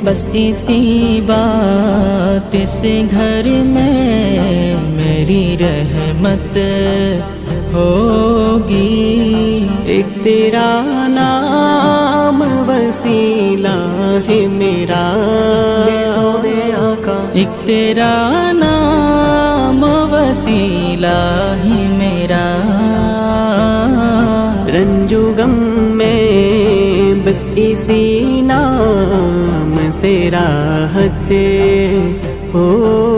بس اسی بات سے گھر میں میری رحمت ہوگی۔ ایک تیرا نام وسیلہ ہے میرا سونے آقا، ایک تیرا نام وسیلہ ہے میرا، رنج و غم میں بس اسی نام سے راحت ہو